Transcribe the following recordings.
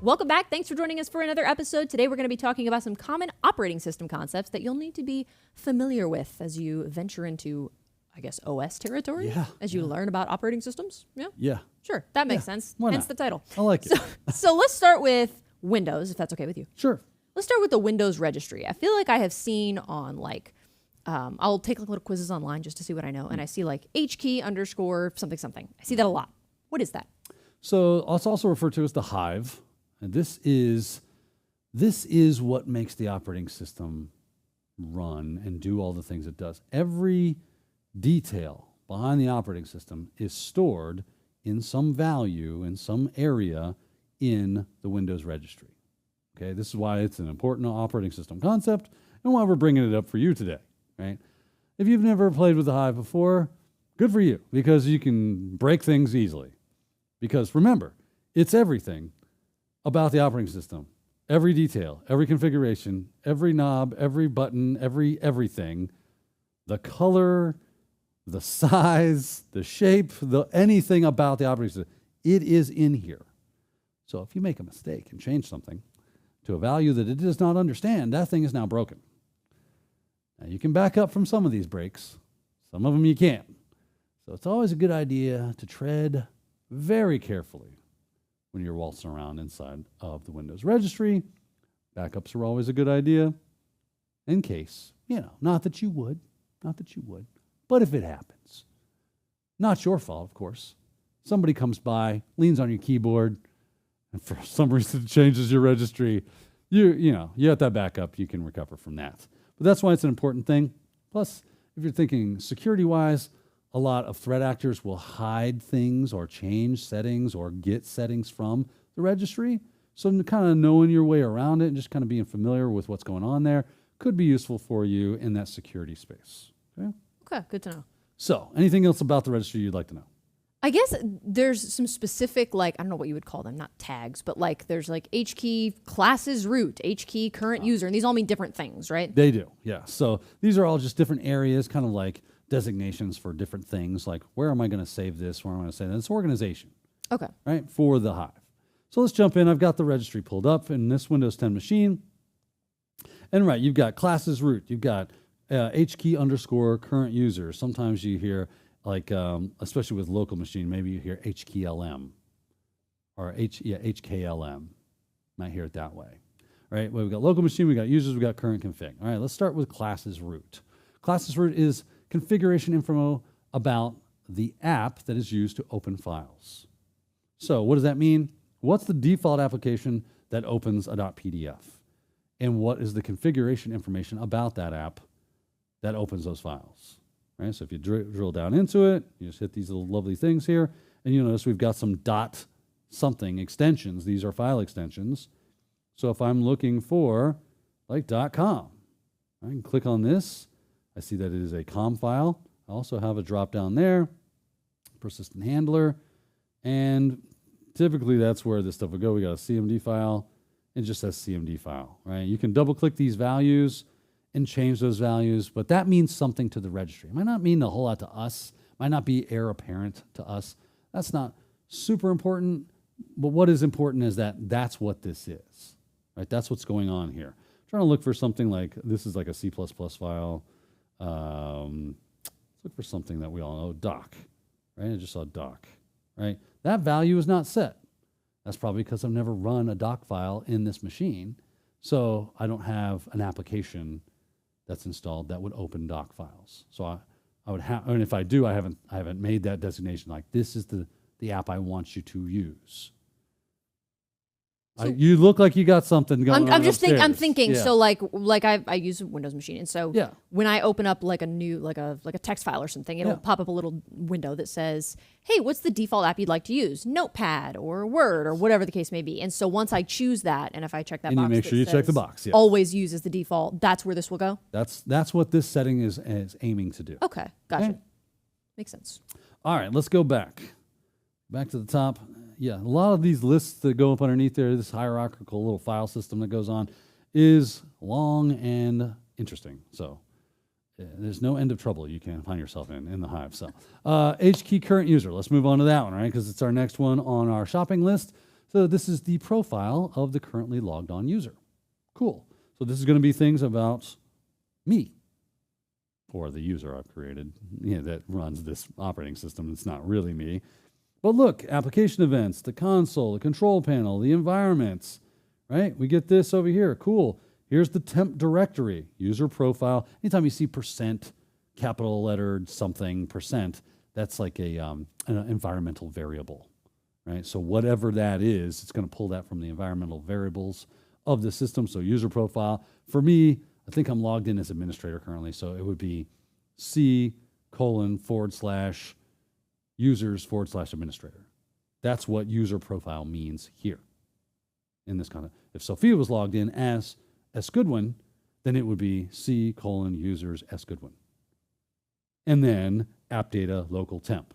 Welcome back. Thanks for joining us for another episode. Today we're going to be talking about some common operating system concepts that you'll need to be familiar with as you venture into, I guess, OS territory? Yeah. As you learn about operating systems? Yeah? Yeah. Sure. That makes sense. Why Hence not? the title. I like it. So let's start with Windows, if that's okay with you. Sure. Let's start with the Windows registry. I feel like I have seen on I'll take little quizzes online just to see what I know. And I see H key _ something something. I see that a lot. What is that? So it's also referred to as the hive. And this is what makes the operating system run and do all the things it does. Every detail behind the operating system is stored in some value, in some area in the Windows registry. Okay, this is why it's an important operating system concept and why we're bringing it up for you today, right? If you've never played with the Hive before, good for you, because you can break things easily. Because remember, it's everything about the operating system. Every detail, every configuration, every knob, every button, everything, the color, the size, the shape, anything about the operating system, it is in here. So if you make a mistake and change something to a value that it does not understand, that thing is now broken. Now you can back up from some of these breaks. Some of them you can't. So it's always a good idea to tread very carefully when you're waltzing around inside of the Windows registry. Backups are always a good idea in case, not that you would, but if it happens. Not your fault, of course. Somebody comes by, leans on your keyboard, and for some reason it changes your registry. You have that backup, you can recover from that. But that's why it's an important thing. Plus, if you're thinking security-wise, a lot of threat actors will hide things or change settings or get settings from the registry. So kind of knowing your way around it and just kind of being familiar with what's going on there could be useful for you in that security space. Okay, good to know. So anything else about the registry you'd like to know? I guess there's some specific, I don't know what you would call them, not tags, but there's H key classes root, H key current user, and these all mean different things, right? They do, yeah. So these are all just different areas, kind of like designations for different things, like where am I going to save this, where am I going to save that? It's organization. Okay. Right, for the Hive. So let's jump in. I've got the registry pulled up in this Windows 10 machine. And you've got classes root, you've got H key _ current user. Sometimes you hear especially with local machine, maybe you hear HKLM or HKLM. Might hear it that way, right? Well, we've got local machine, we've got users, we've got current config. All right, let's start with classes root. Classes root is configuration info about the app that is used to open files. So what does that mean? What's the default application that opens a .pdf? And what is the configuration information about that app that opens those files? Right, so if you drill down into it, you just hit these little lovely things here, and you notice we've got some dot something extensions. These are file extensions. So if I'm looking for .com, I can click on this. I see that it is a COM file. I also have a drop down there, persistent handler, and typically that's where this stuff would go. We got a CMD file. It just says CMD file, right? You can double click these values and change those values, but that means something to the registry. It might not mean a whole lot to us, might not be heir apparent to us. That's not super important, but what is important is that that's what this is, right? That's what's going on here. I'm trying to look for something this is like a C++ file. Let's look for something that we all know, doc, right? I just saw doc, right? That value is not set. That's probably because I've never run a doc file in this machine, so I don't have an application that's installed that would open doc files. So I would have, and if I do, I haven't made that designation this is the app I want you to use. You look like you got something going on. I'm just thinking. I'm thinking. Yeah. So I use a Windows machine, and so when I open up a new a text file or something, it'll pop up a little window that says, "Hey, what's the default app you'd like to use? Notepad or Word or whatever the case may be." And so once I choose that, and if I check that box, you make sure you check the box. Yes. Always use as the default. That's where this will go. That's what this setting is aiming to do. Okay, gotcha. Okay. Makes sense. All right, let's go back to the top. Yeah, a lot of these lists that go up underneath there, this hierarchical little file system that goes on, is long and interesting. So there's no end of trouble you can find yourself in the Hive. So H key current user, let's move on to that one, right? Because it's our next one on our shopping list. So this is the profile of the currently logged on user. Cool. So this is going to be things about me, or the user I've created, that runs this operating system. It's not really me. But look, application events, the console, the control panel, the environments, right? We get this over here. Cool. Here's the temp directory, user profile. Anytime you see %, capital lettered something, %, that's like an environmental variable, right? So whatever that is, it's going to pull that from the environmental variables of the system. So user profile. For me, I think I'm logged in as administrator currently, so it would be C:/users/administrator. That's what user profile means here in this kind of. If Sophia was logged in as S. Goodwin, then it would be C:/users S. Goodwin. And then app data local temp.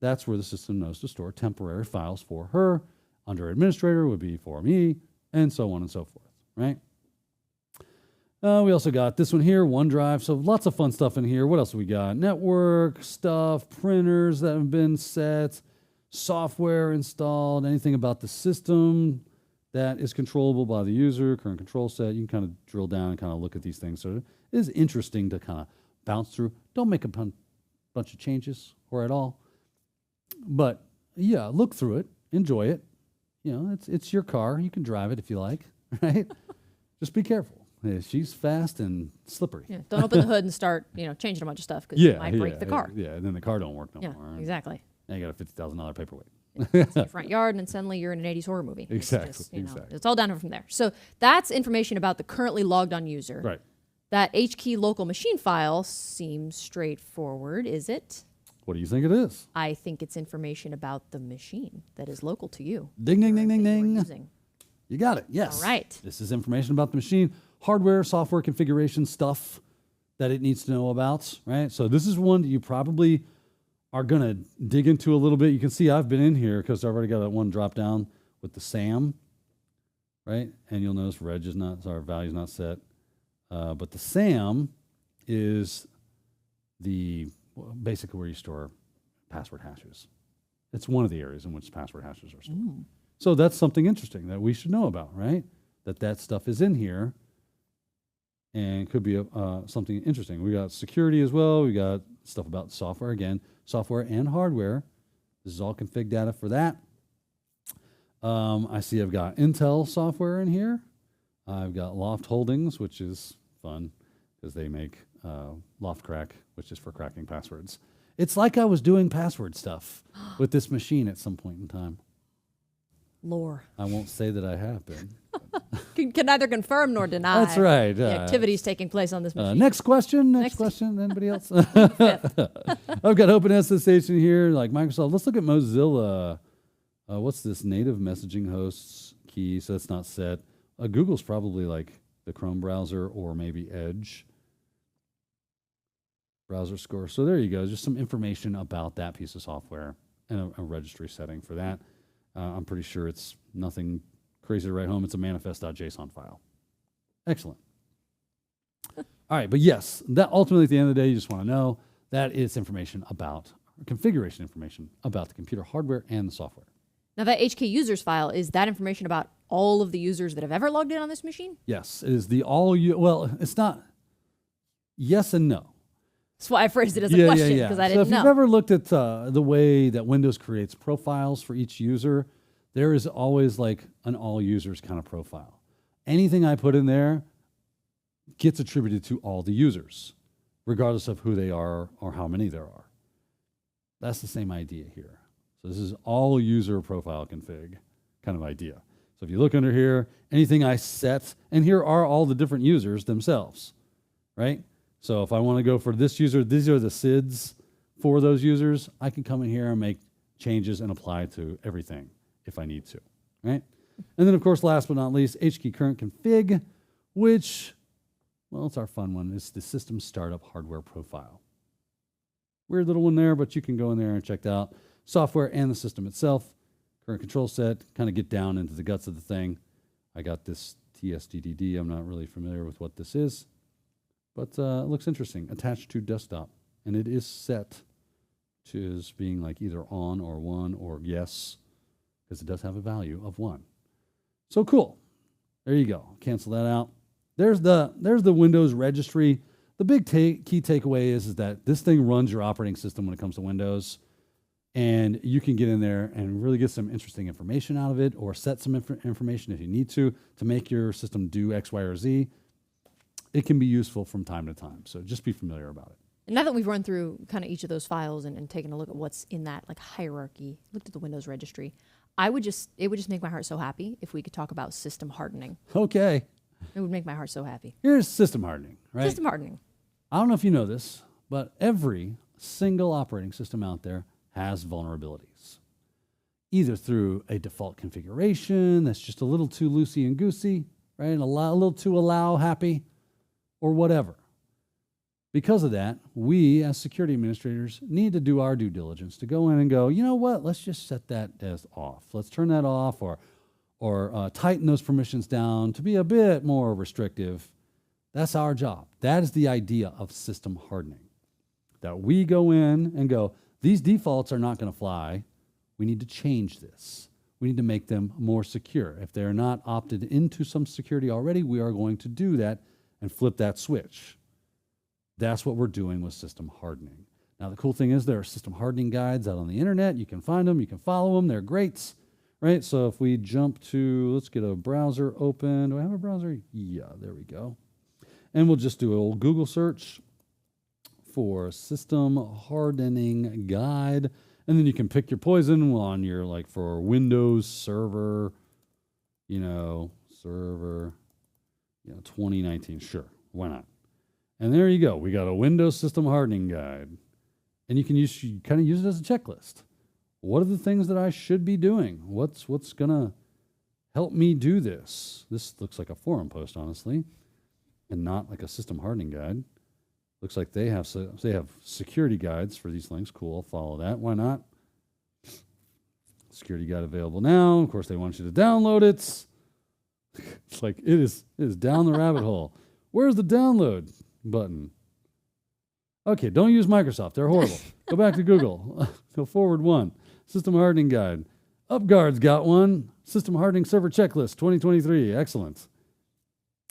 That's where the system knows to store temporary files for her. Under administrator would be for me, and so on and so forth, right? We also got this one here, OneDrive. So lots of fun stuff in here. What else we got? Network stuff, printers that have been set, software installed, anything about the system that is controllable by the user, current control set. You can kind of drill down and kind of look at these things. So it is interesting to kind of bounce through. Don't make a bunch of changes or at all. But yeah, look through it, enjoy it. It's your car. You can drive it if you like, right? Just be careful. Yeah, she's fast and slippery. Yeah, don't open the hood and start, changing a bunch of stuff because you might break the car. Yeah, and then the car don't work no more. Yeah, exactly. Now you got a $50,000 paperweight. It's in your front yard, and then suddenly you're in an 80s horror movie. Exactly. It's all downhill from there. So that's information about the currently logged on user. Right. That HKey local machine file seems straightforward, is it? What do you think it is? I think it's information about the machine that is local to you. Ding, ding, ding, ding, ding. You got it. Yes. All right. This is information about the machine, hardware, software configuration stuff that it needs to know about, right? So this is one that you probably are going to dig into a little bit. You can see I've been in here because I've already got that one drop down with the SAM, right? And you'll notice value's not set. But the SAM is basically where you store password hashes. It's one of the areas in which password hashes are stored. So that's something interesting that we should know about, right? That stuff is in here and could be something interesting. We got security as well. We got stuff about software again, software and hardware. This is all config data for that. I see I've got Intel software in here. I've got Loft Holdings, which is fun because they make LoftCrack, which is for cracking passwords. It's like I was doing password stuff with this machine at some point in time. Lore. I won't say that I have been. Can neither confirm nor deny. That's right. The activities taking place on this machine. Next question. Anybody else? I've got OpenSSH in here, like Microsoft. Let's look at Mozilla. What's this? Native messaging hosts key. So that's not set. Google's probably like the Chrome browser or maybe Edge. Browser score. So there you go. Just some information about that piece of software and a registry setting for that. I'm pretty sure it's nothing crazy to write home. It's a manifest.json file. Excellent. All right, but yes, that ultimately at the end of the day, you just want to know that is information about, configuration information about the computer hardware and the software. Now that HK users file, is that information about all of the users that have ever logged in on this machine? Yes, it is well, it's not yes and no. That's why I phrased it as a question, because I didn't know. So if you've ever looked at the way that Windows creates profiles for each user, there is always like an all users kind of profile. Anything I put in there gets attributed to all the users, regardless of who they are or how many there are. That's the same idea here. So this is all user profile config kind of idea. So if you look under here, anything I set, and here are all the different users themselves, right? So if I want to go for this user, these are the SIDs for those users. I can come in here and make changes and apply to everything if I need to, right? And then, of course, last but not least, HKey current config, which, well, it's our fun one. It's the system startup hardware profile. Weird little one there, but you can go in there and check out software and the system itself. Current control set, kind of get down into the guts of the thing. I got this TSDDD. I'm not really familiar with what this is. But it looks interesting. Attached to desktop. And it is set to being like either on or one or yes. because it does have a value of 1. So cool. There you go. Cancel that out. There's the Windows registry. The big key takeaway is that this thing runs your operating system when it comes to Windows, and you can get in there and really get some interesting information out of it, or set some information if you need to make your system do X, Y, or Z. It can be useful from time to time, so just be familiar about it. And now that we've run through kind of each of those files and taken a look at what's in that like hierarchy, looked at the Windows registry, it would just make my heart so happy if we could talk about system hardening. Okay. It would make my heart so happy. Here's system hardening, right? System hardening. I don't know if you know this, but every single operating system out there has vulnerabilities, either through a default configuration that's just a little too loosey and goosey, right? A little too allow happy, or whatever. Because of that, we as security administrators need to do our due diligence to go in and go, you know what, let's just set that as off. Let's turn that off, or tighten those permissions down to be a bit more restrictive. That's our job. That is the idea of system hardening. That we go in and go, these defaults are not going to fly. We need to change this. We need to make them more secure. If they're not opted into some security already, we are going to do that and flip that switch. That's what we're doing with system hardening. Now, the cool thing is there are system hardening guides out on the internet. You can find them. You can follow them. They're great. Right, so if we jump to, let's get a browser open. Do I have a browser? Yeah, there we go. And we'll just do a little Google search for system hardening guide. And then you can pick your poison on your, like for Windows server, 2019. Sure, why not? And there you go. We got a Windows system hardening guide. And you can kind of use it as a checklist. What are the things that I should be doing? What's going to help me do this? This looks like a forum post, honestly, and not like a system hardening guide. Looks like they have security guides for these things. Cool, follow that. Why not? Security guide available now. Of course, they want you to download it. It's like it is down the rabbit hole. Where's the download button? Okay, don't use Microsoft. They're horrible. Go back to Google. Go forward one. System hardening guide. UpGuard's got one. System hardening server checklist 2023. Excellent.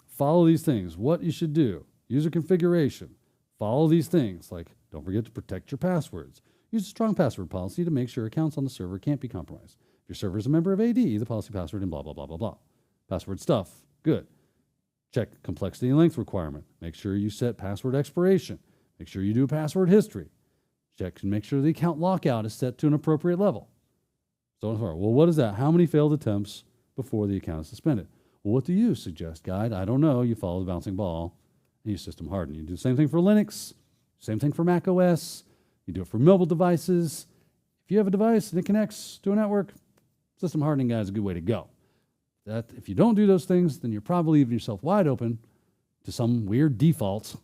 Follow these things. What you should do. User configuration. Follow these things. Like, don't forget to protect your passwords. Use a strong password policy to make sure accounts on the server can't be compromised. If your server is a member of AD, the policy password and blah, blah, blah, blah, blah. Password stuff. Good. Check complexity and length requirement. Make sure you set password expiration. Make sure you do a password history. Check and make sure the account lockout is set to an appropriate level. So on. Well, what is that? How many failed attempts before the account is suspended? Well, what do you suggest, guide? I don't know. You follow the bouncing ball and you system harden. You do the same thing for Linux, same thing for Mac OS. You do it for mobile devices. If you have a device and it connects to a network, system hardening guide is a good way to go. That if you don't do those things, then you're probably leaving yourself wide open to some weird default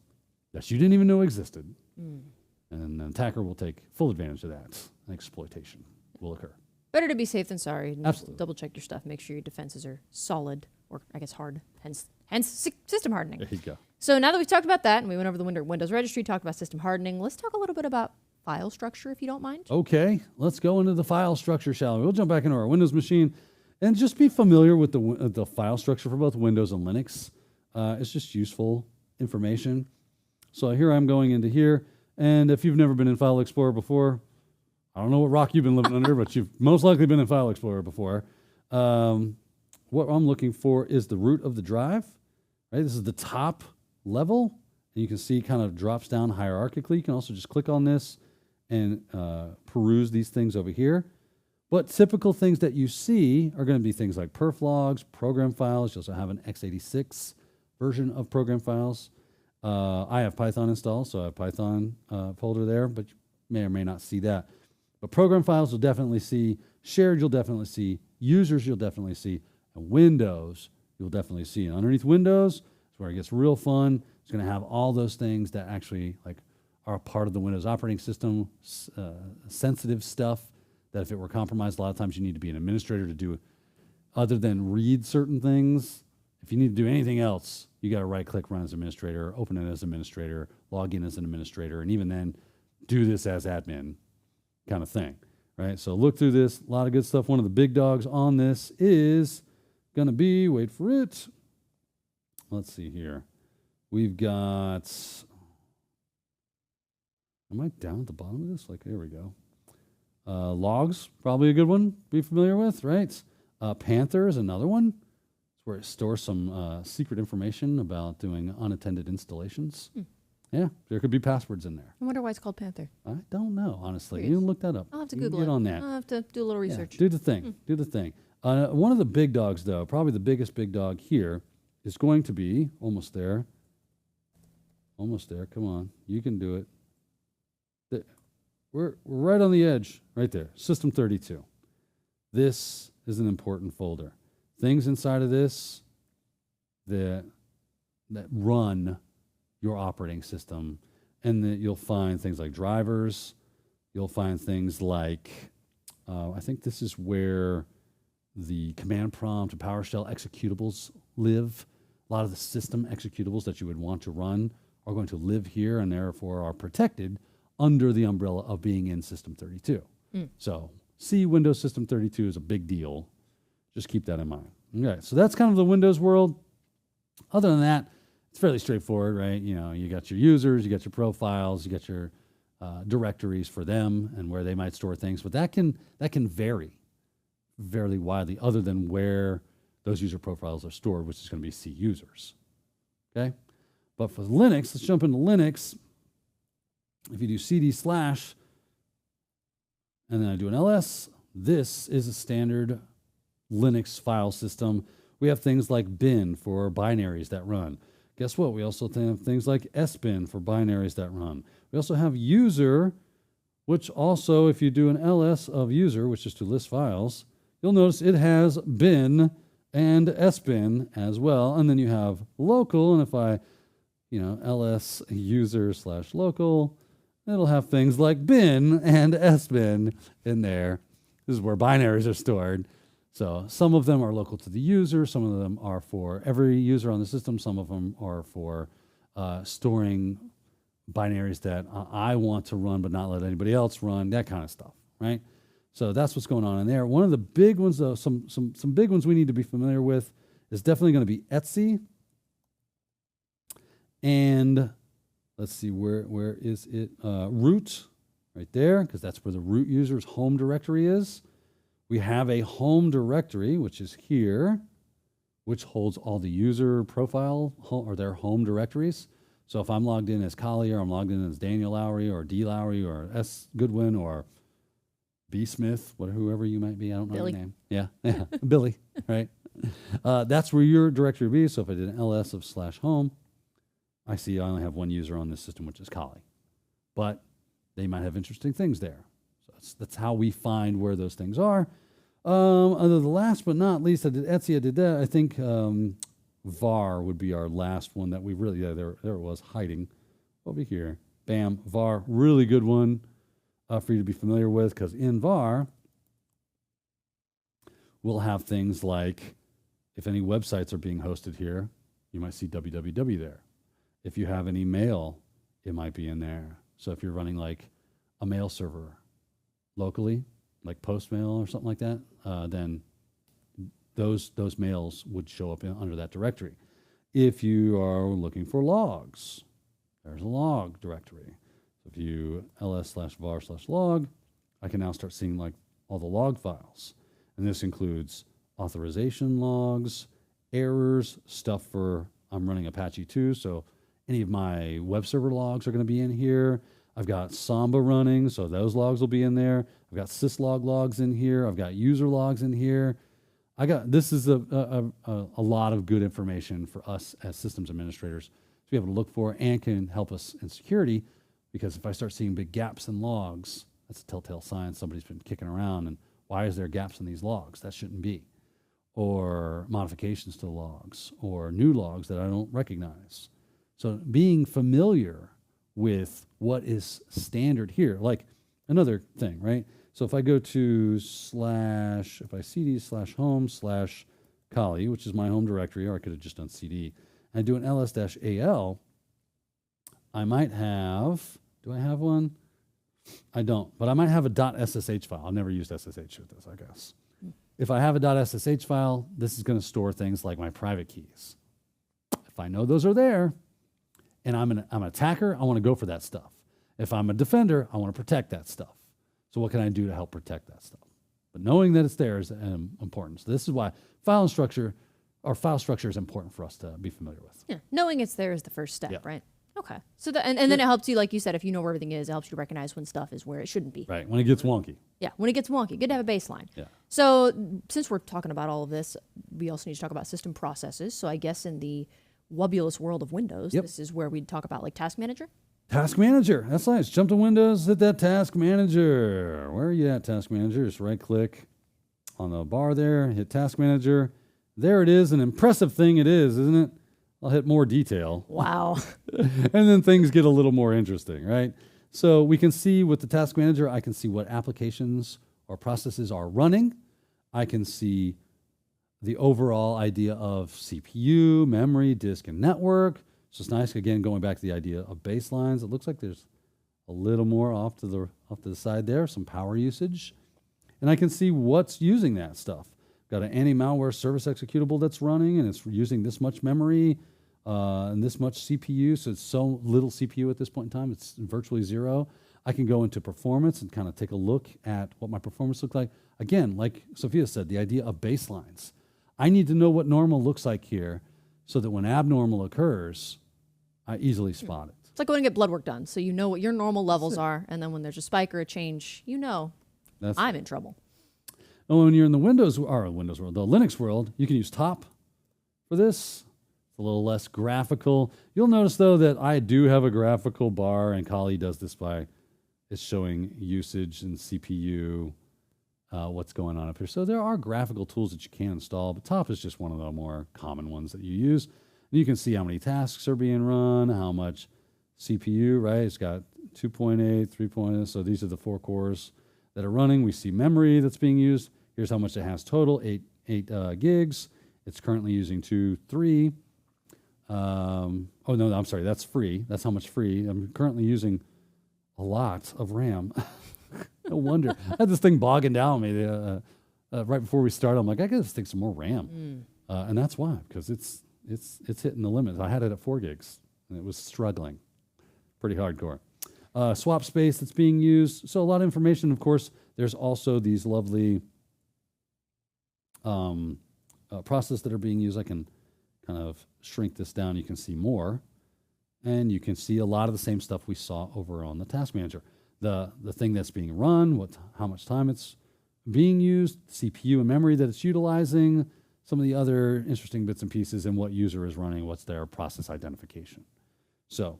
that you didn't even know existed. And an attacker will take full advantage of that. And exploitation will occur. Better to be safe than sorry. And Absolutely. Double check your stuff. Make sure your defenses are solid, or I guess hard. Hence system hardening. There you go. So now that we've talked about that, and we went over the Windows registry, talked about system hardening, let's talk a little bit about file structure, if you don't mind. Okay, let's go into the file structure, shall we? We'll jump back into our Windows machine and just be familiar with the file structure for both Windows and Linux. It's just useful information. So here I'm going into here. And if you've never been in File Explorer before, I don't know what rock you've been living under, but you've most likely been in File Explorer before. What I'm looking for is the root of the drive. Right, this is the top level. And you can see it kind of drops down hierarchically. You can also just click on this and peruse these things over here. But typical things that you see are going to be things like perf logs, program files. You also have an x86 version of program files. I have Python installed, so I have Python folder there, but you may or may not see that. But program files you'll definitely see. Shared you'll definitely see. Users you'll definitely see. And Windows you'll definitely see. And underneath Windows is where it gets real fun. It's going to have all those things that actually are a part of the Windows operating system, sensitive stuff that if it were compromised, a lot of times you need to be an administrator to do it. Other than read certain things, if you need to do anything else, you got to right-click Run as Administrator, open it as Administrator, log in as an Administrator, and even then, do this as admin kind of thing, right? So look through this, a lot of good stuff. One of the big dogs on this is going to be, wait for it. Let's see here. We've got, am I down at the bottom of this? Like, there we go. Logs, probably a good one to be familiar with, right? Panther is another one. It's where it stores some secret information about doing unattended installations. Yeah, there could be passwords in there. I wonder why it's called Panther. I don't know, honestly. Curious. You can look that up. I'll have to You Google get it. on that. I'll have to do a little research. Yeah, do the thing. Do the thing. One of the big dogs, though, probably the biggest big dog here, is going to be almost there. Almost there. Come on. You can do it. We're right on the edge, right there. System 32. This is an important folder. Things inside of this that run your operating system, and that you'll find things like drivers. You'll find things like, I think this is where the command prompt and PowerShell executables live. A lot of the system executables that you would want to run are going to live here and therefore are protected under the umbrella of being in System 32. So see Windows System 32 is a big deal. Just keep that in mind. Okay, so that's kind of the Windows world. Other than that, it's fairly straightforward, right? You know, you got your users, you got your profiles, you got your directories for them and where they might store things, but that can vary fairly widely other than where those user profiles are stored, which is going to be C users. Okay? But for Linux, let's jump into Linux. If you do cd/ and then I do an ls, this is a standard Linux file system. We have things like bin for binaries that run. Guess what? We also have things like sbin for binaries that run. We also have user, which also, if you do an ls of user, which is to list files, you'll notice it has bin and sbin as well. And then you have local, and if I, ls user / local, it'll have things like bin and sbin in there. This is where binaries are stored. So some of them are local to the user. Some of them are for every user on the system. Some of them are for storing binaries that I want to run but not let anybody else run, that kind of stuff, right? So that's what's going on in there. One of the big ones, though, some big ones we need to be familiar with is definitely going to be Etsy. And let's see, where is it? Root, right there, because that's where the root user's home directory is. We have a home directory, which is here, which holds all the user profile or their home directories. So if I'm logged in as Kali, or I'm logged in as Daniel Lowry or D Lowry or S Goodwin or B Smith, whoever you might be, I don't know your name. Yeah, Billy, right? That's where your directory would be. So if I did an ls of /home, I see I only have one user on this system, which is Kali. But they might have interesting things there. So that's how we find where those things are. The last but not least, I did Etsy, I did that. I think var would be our last one that we really, there it was, hiding over here. Bam, var, really good one for you to be familiar with, because in var, we'll have things like, if any websites are being hosted here, you might see www there. If you have any mail, it might be in there. So if you're running like a mail server locally, like Postmail or something like that, then those mails would show up under that directory. If you are looking for logs, there's a log directory. If you ls/var/log, I can now start seeing like all the log files. And this includes authorization logs, errors, stuff for, I'm running Apache 2, so any of my web server logs are going to be in here. I've got Samba running, so those logs will be in there. I've got syslog logs in here. I've got user logs in here. This is a lot of good information for us as systems administrators to be able to look for, and can help us in security, because if I start seeing big gaps in logs, that's a telltale sign somebody's been kicking around, and why is there gaps in these logs? That shouldn't be. Or modifications to logs, or new logs that I don't recognize. So being familiar with what is standard here, like another thing, right? So if I go to if I cd /home/Kali, which is my home directory, or I could have just done cd, and I do an ls-al, I might have, do I have one? I don't, but I might have a .ssh file. I've never used SSH with this, I guess. If I have a .ssh file, this is going to store things like my private keys. If I know those are there, and I'm an attacker, I want to go for that stuff. If I'm a defender, I want to protect that stuff. So what can I do to help protect that stuff? But knowing that it's there is important. So this is why file structure is important for us to be familiar with. Yeah, knowing it's there is the first step, right? Okay. So and then it helps you, like you said, if you know where everything is, it helps you recognize when stuff is where it shouldn't be. Right, when it gets wonky. Yeah, when it gets wonky. Good to have a baseline. Yeah. So since we're talking about all of this, we also need to talk about system processes. So I guess in the wubulous world of Windows, this is where we'd talk about like Task Manager. Task Manager. That's nice. Jump to Windows, hit that Task Manager. Where are you at, Task Manager? Just right-click on the bar there, hit Task Manager. There it is. An impressive thing it is, isn't it? I'll hit more detail. Wow. And then things get a little more interesting, right? So we can see with the Task Manager, I can see what applications or processes are running. I can see the overall idea of CPU, memory, disk, and network. So it's nice, again, going back to the idea of baselines. It looks like there's a little more off to the side there, some power usage. And I can see what's using that stuff. Got an anti-malware service executable that's running, and it's using this much memory and this much CPU. So it's so little CPU at this point in time. It's virtually zero. I can go into performance and kind of take a look at what my performance looks like. Again, like Sophia said, the idea of baselines. I need to know what normal looks like here so that when abnormal occurs, I easily spot it. It's like going to get blood work done. So you know what your normal levels are, and then when there's a spike or a change, you know I'm in trouble. And when you're in the Windows world, the Linux world, you can use top for this. It's a little less graphical. You'll notice, though, that I do have a graphical bar, and Kali does this by it's showing usage and CPU, what's going on up here. So there are graphical tools that you can install, but top is just one of the more common ones that you use. And you can see how many tasks are being run, how much CPU, right? It's got 2.8, 3.0, so these are the 4 cores that are running. We see memory that's being used. Here's how much it has total, 8 gigs. It's currently using 3. Oh, no, I'm sorry, that's free. That's how much free. I'm currently using a lot of RAM. No wonder. I had this thing bogging down me right before we started. I'm like, I got to stick some more RAM. And that's why, because it's hitting the limit. I had it at 4 gigs, and it was struggling. Pretty hardcore. Swap space that's being used. So a lot of information. Of course, there's also these lovely processes that are being used. I can kind of shrink this down. You can see more. And you can see a lot of the same stuff we saw over on the Task Manager. The thing that's being run, how much time it's being used, CPU and memory that it's utilizing, some of the other interesting bits and pieces, and what user is running, what's their process identification. So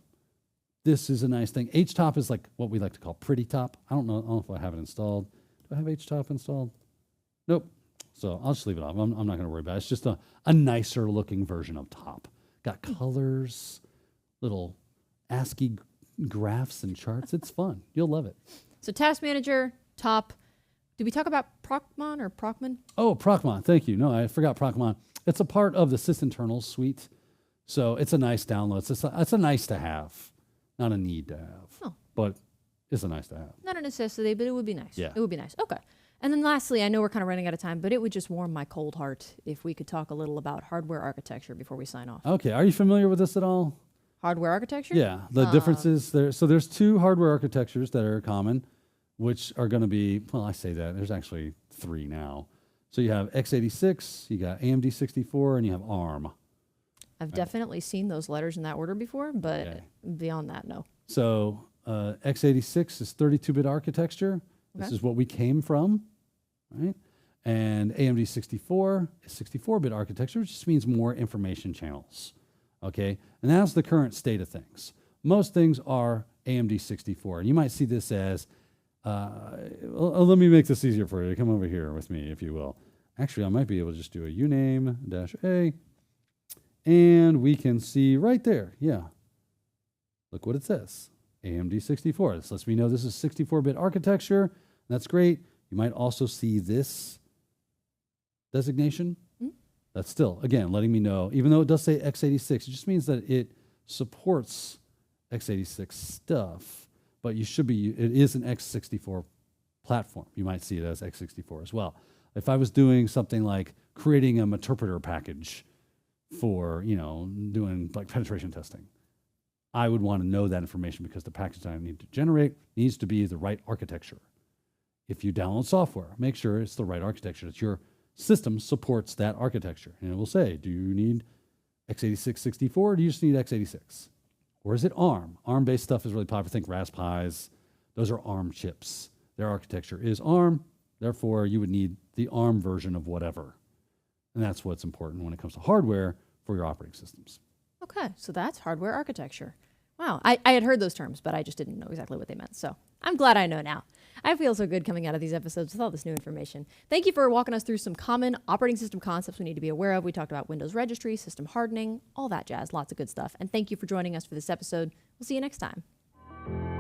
this is a nice thing. HTOP is like what we like to call pretty top. I don't know if I have it installed. Do I have HTOP installed? Nope. So I'll just leave it off. I'm not going to worry about it. It's just a nicer looking version of top. Got colors, little ASCII graphs and charts. It's fun. You'll love it. So Task Manager, top. Did we talk about Procmon or Procman? Oh, Procmon. Thank you. No, I forgot Procmon. It's a part of the sysinternals suite. So it's a nice download. It's a nice to have, not a need to have. Oh. But it's a nice to have. Not a necessity, but it would be nice. Yeah. It would be nice. Okay. And then lastly, I know we're kind of running out of time, but it would just warm my cold heart if we could talk a little about hardware architecture before we sign off. Okay. Are you familiar with this at all? Hardware architecture? Yeah. The differences there. So there's 2 hardware architectures that are common, which are going to be, well, I say that. There's actually 3 now. So you have x86, you got AMD 64, and you have ARM. I've definitely seen those letters in that order before, but beyond that, no. So x86 is 32-bit architecture. Okay. This is what we came from, right? And AMD 64 is 64-bit architecture, which just means more information channels, okay? And that's the current state of things. Most things are AMD 64. And you might see this as, let me make this easier for you. Come over here with me, if you will. Actually, I might be able to just do a uname-a, and we can see right there, look what it says. AMD 64. This lets me know this is 64-bit architecture. That's great. You might also see this designation. That's still, again, letting me know, even though it does say x86, it just means that it supports x86 stuff. but it is an x64 platform. You might see it as x64 as well. If I was doing something like creating an interpreter package for, doing like penetration testing, I would want to know that information because the package that I need to generate needs to be the right architecture. If you download software, make sure it's the right architecture, that your system supports that architecture. And it will say, do you need x86 64 or do you just need x86? Or is it ARM? ARM-based stuff is really popular. Think Raspberries. Those are ARM chips. Their architecture is ARM. Therefore, you would need the ARM version of whatever. And that's what's important when it comes to hardware for your operating systems. Okay, so that's hardware architecture. Wow, I had heard those terms, but I just didn't know exactly what they meant. So I'm glad I know now. I feel so good coming out of these episodes with all this new information. Thank you for walking us through some common operating system concepts we need to be aware of. We talked about Windows registry, system hardening, all that jazz, lots of good stuff. And thank you for joining us for this episode. We'll see you next time.